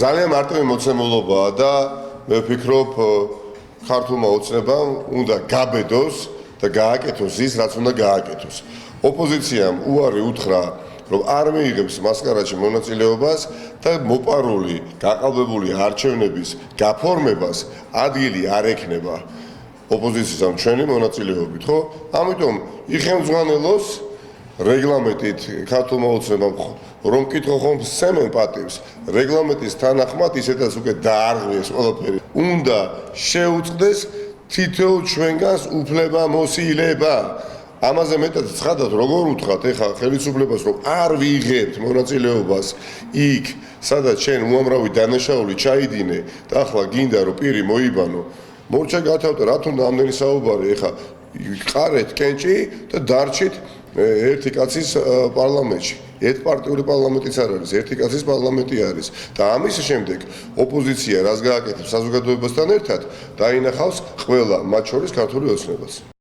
ძალიან მარტივი მოცემულობაა და მე ვფიქრობ ქართულმა ოცნებამ უნდა გაბედოს და გააკეთოს ის, რაც უნდა გააკეთოს. ოპოზიციამ უარი უთხრა, რომ არ მიიღებს მასკარადში მონაწილეობას და მოპარული, გაყალბებული არჩევნების გაფორმებას ადგილი არ ექნება ოპოზიციამ ჩვენი მონაწილეობით, ხო? ამიტომ იხელმძღვანელოს რეგლამენტით ქართულმა ოცნებამ რომ კითხო ხომ სემენ პატივს რეგლამენტის თანახმად ისედაც უკვე დაარღვიეს ყველაფერი. უნდა შეუწყდეს თითოეულ ჩვენგანს უფლება მოსილება. ამაზე მეტად ცხადად როგორ უთხრათ ეხა ხელისუფლებას რომ არ ვიღებთ მონაწილეობას იქ სადაც შენ უამრავი დანაშაული ჩაიდინე და ახლა გინდა რომ პირი მოიბანო მორჩა გათავდა რა თუნდა ამდენი საუბარი ეხა ყარეთ კენჭი და დარჩით ერთი კაცის პარლამენტში ერთპარტიული პარლამენტიც არ არის ერთი კაცის პარლამენტი არის და ამის შემდეგ ოპოზიცია რას გააკეთებს საზოგადოებასთან ერთად დაინახავს ყველა მათ შორის ქართული ოცნებას